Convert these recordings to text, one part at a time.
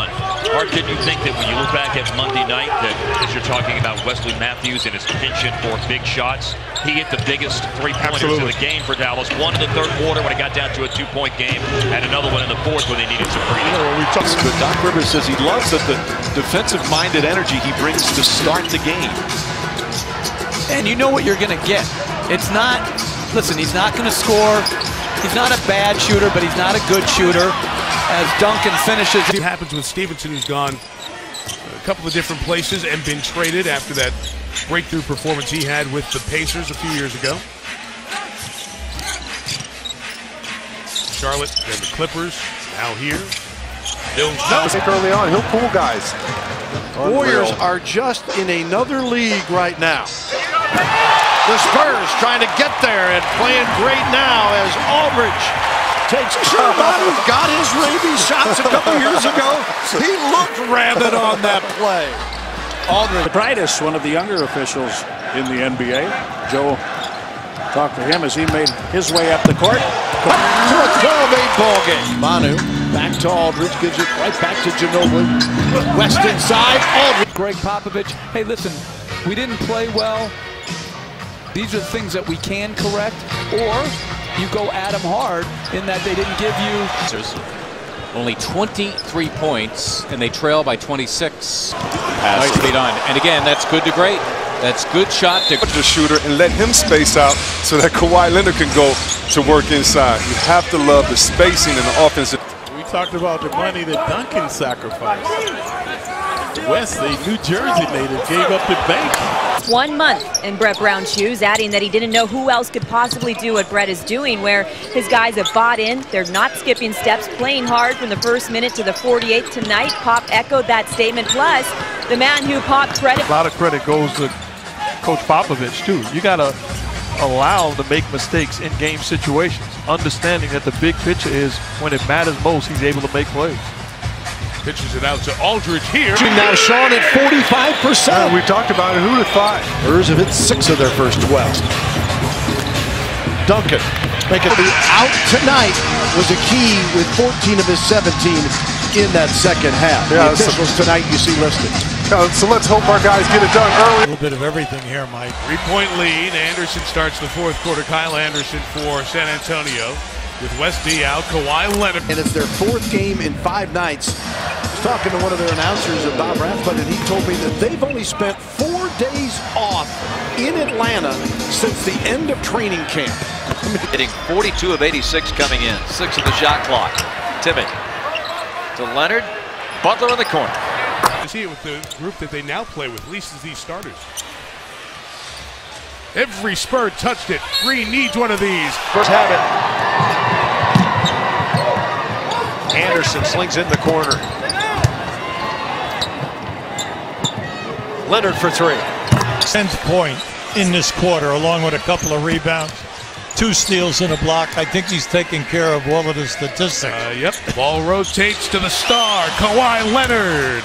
run. Mark, didn't you think that when you look back at Monday night, that as you're talking about Wesley Matthews and his penchant for big shots, he hit the biggest three-pointers in the game for Dallas. One in the third quarter when it got down to a two-point game, and another one in the fourth when they needed some breathing. But Doc Rivers says he loves the defensive-minded energy he brings to start the game. And you know what you're going to get. It's not, listen, he's not going to score. He's not a bad shooter, but he's not a good shooter. As Duncan finishes. It happens with Stevenson, who's gone a couple of different places and been traded after that breakthrough performance he had with the Pacers a few years ago. Charlotte and the Clippers now here. Early on, he'll pull guys. Warriors are just in another league right now. The Spurs trying to get there and playing great now as Aldridge takes a shot. Manu got his rabies shots a couple years ago. He looked rabid on that play. Aldridge. Titus, one of the younger officials in the NBA. Joe talked to him as he made his way up the court. To a 12-8 ball game. Manu back to Aldridge, gives it right back to Ginobili. West inside, Aldridge. Greg Popovich, hey, listen, we didn't play well. These are the things that we can correct, or you go at them hard in that they didn't give you. Only 23 points, and they trail by 26. Has to be done. And again, that's good to great. That's good shot to the shooter and let him space out so that Kawhi Leonard can go to work inside. You have to love the spacing and the offensive. We talked about the money that Duncan sacrificed. Wesley, New Jersey native, gave up the bank. 1 month in Brett Brown's shoes, adding that he didn't know who else could possibly do what Brett is doing, where his guys have bought in. They're not skipping steps, playing hard from the first minute to the 48th tonight. Pop echoed that statement. Plus, the man who Pop credit. A lot of credit goes to Coach Popovich, too. You got to allow him to make mistakes in game situations, understanding that the big picture is when it matters most, he's able to make plays. Pitches it out to Aldridge here. Now Sean at 45%. We talked about it. Who'd have thought? Spurs have hit 6 of their first 12. Duncan making the out tonight was a key with 14 of his 17 in that second half. The officials tonight you see listed. So let's hope our guys get it done early. A little bit of everything here, Mike. 3-point lead. Anderson starts the fourth quarter. Kyle Anderson for San Antonio. With Westy out, Kawhi Leonard. And it's their 4th game in 5 nights. I was talking to one of their announcers, Bob Rathbun, and he told me that they've only spent 4 days off in Atlanta since the end of training camp. Hitting 42 of 86 coming in. 6 of the shot clock. Timid to Leonard. Butler in the corner. You see it with the group that they now play with, at least as these starters. Every Spur touched it. Green needs one of these. First have it. Anderson slings in the corner. Leonard for 3. 10th point in this quarter, along with a couple of rebounds, 2 steals and a block. I think he's taking care of all of the statistics. Yep. Ball rotates to the star, Kawhi Leonard.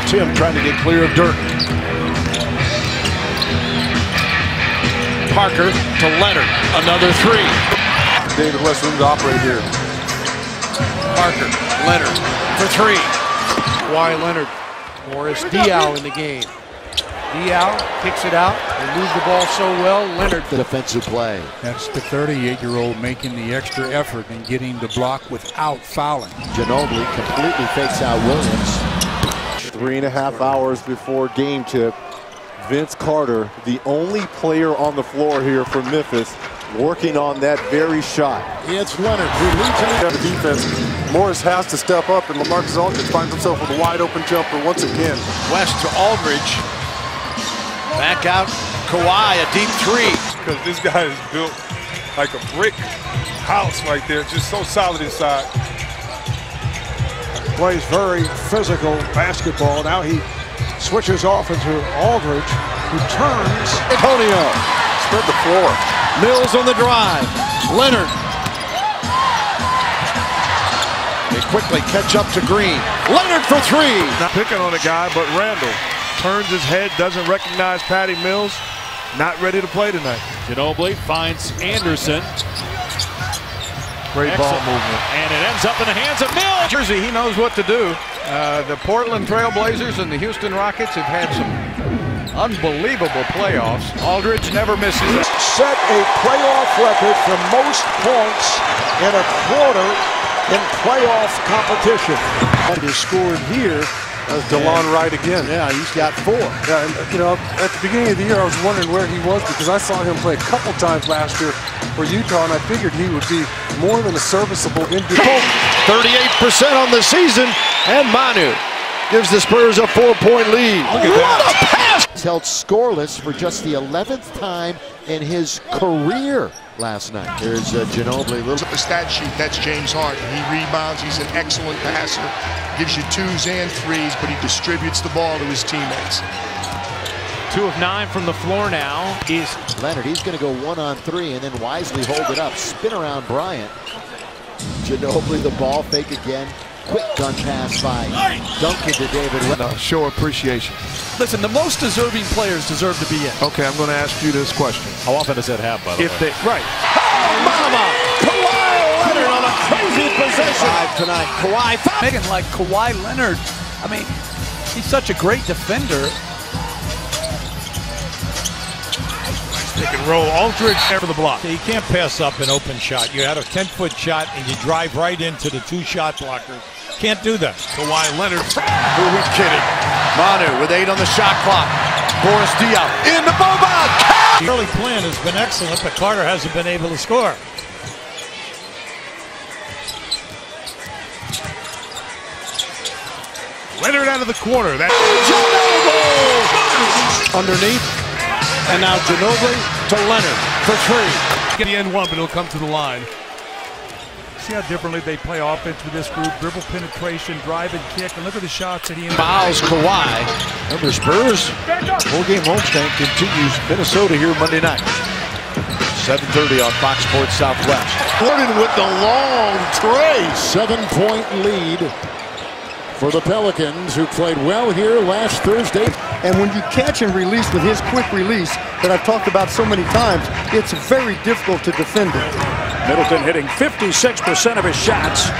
Tim trying to get clear of Dirk. Parker to Leonard. Another 3. David West room to operate here. Parker, Leonard for 3. Kawhi Leonard. Morris Diaw in the game. Diaw kicks it out. They move the ball so well. Leonard, the defensive play. That's the 38-year-old making the extra effort and getting the block without fouling. Ginobili completely fakes out Williams. 3.5 hours before game tip. Vince Carter, the only player on the floor here for Memphis, working on that very shot. It's Leonard who leads him. The defense, Morris has to step up, and LaMarcus Aldridge finds himself with a wide open jumper once again. West to Aldridge. Back out, Kawhi, a deep 3. Because this guy is built like a brick house right there, just so solid inside. Plays very physical basketball. Now he switches off into Aldridge, who turns. Antonio. Spread the floor. Mills on the drive. Leonard. They quickly catch up to Green. Leonard for 3. Not picking on a guy, but Randall turns his head, doesn't recognize Patty Mills. Not ready to play tonight. Ginobili finds Anderson. Great ball movement. And it ends up in the hands of Mills. Jersey, he knows what to do. The Portland Trailblazers and the Houston Rockets have had some unbelievable playoffs. Aldridge never misses. Set a playoff record for most points in a quarter in playoff competition. But is scored here. DeLon Wright again. Yeah, he's got 4. Yeah, and you know, at the beginning of the year, I was wondering where he was because I saw him play a couple times last year for Utah, and I figured he would be more than a serviceable individual. 38% on the season, and Manu gives the Spurs a 4-point lead. Look at that. What a pass! He's held scoreless for just the 11th time in his career last night. There's Ginobili. The stat sheet, that's James Harden. He rebounds, he's an excellent passer, gives you 2s and 3s, but he distributes the ball to his teammates. 2 of 9 from the floor now is Leonard. He's going to go 1 on 3 and then wisely hold it up. Spin around Bryant. Ginobili, the ball fake again. Quick gun pass by Duncan to David. Show appreciation. Listen, the most deserving players deserve to be in. Okay, I'm going to ask you this question. How often does that happen, by the way? Right. Oh, mama! Kawhi Leonard on a crazy possession. 5 tonight. Kawhi. Making like Kawhi Leonard. I mean, he's such a great defender. Pick and roll. Aldridge there for the block. You can't pass up an open shot. You had a 10-foot shot and you drive right into the 2 shot blockers. Can't do that. Kawhi Leonard. Who are we kidding? Manu with 8 on the shot clock. Boris Diaw in the Boban. The early plan has been excellent, but Carter hasn't been able to score. Leonard out of the corner. That's Underneath. And now Ginobili to Leonard for 3. Get the N1, but it'll come to the line. See how differently they play offense with this group. Dribble penetration, drive and kick, and look at the shots that he fouls Kawhi. Remember, Spurs 4-game homestand continues Minnesota here Monday night. 7:30 on Fox Sports Southwest. Gordon with the long tray. 7-point lead for the Pelicans, who played well here last Thursday. And when you catch and release with his quick release that I've talked about so many times, it's very difficult to defend it. Middleton hitting 56% of his shots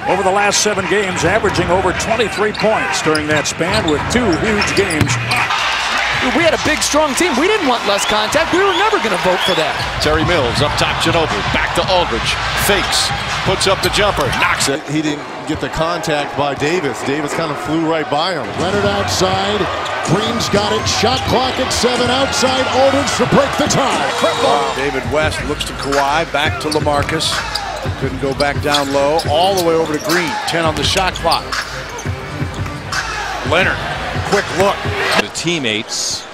over the last 7 games, averaging over 23 points during that span with 2 huge games. We had a big, strong team. We didn't want less contact. We were never going to vote for that. Terry Mills up top, Ginobili, back to Aldridge, fakes, puts up the jumper, knocks it. He didn't get the contact by Davis. Davis kind of flew right by him. Leonard outside. Green's got it. Shot clock at 7 outside. Aldridge to break the tie. Wow. David West looks to Kawhi, back to LaMarcus. Couldn't go back down low. All the way over to Green. 10 on the shot clock. Leonard, quick look. The teammates,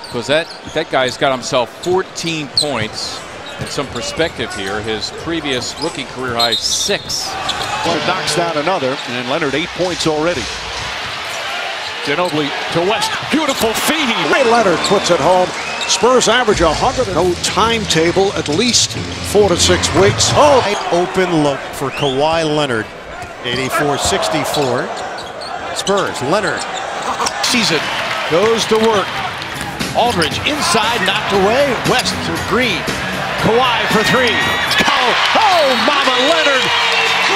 because that guy's got himself 14 points. And some perspective here, his previous rookie career high 6. Leonard knocks down another, and Leonard 8 points already. Ginobili to West, beautiful feed. Leonard puts it home. Spurs average 100. No timetable, at least 4 to 6 weeks. Oh, open look for Kawhi Leonard. 84-64. Spurs, Leonard sees it, goes to work. Aldridge inside, knocked away. West to Green. Kawhi for 3. Oh, Mama Leonard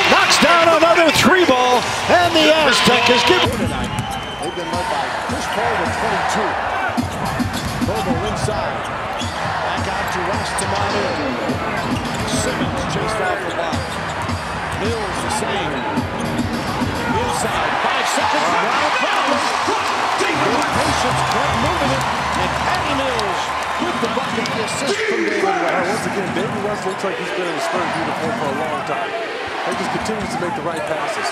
knocks down another 3-ball, and the Aztec is given. They've been led by Chris Paul with 22. Bobo inside. Back out to West to Manu. Simmons chased out the block. Mills the same. Inside. 5 seconds. Now problem. Patience kept moving it. And Patty Mills with the bucket, the assist from David West. Once again, David West looks like he's been in the Spurs uniform for a long time. He just continues to make the right passes.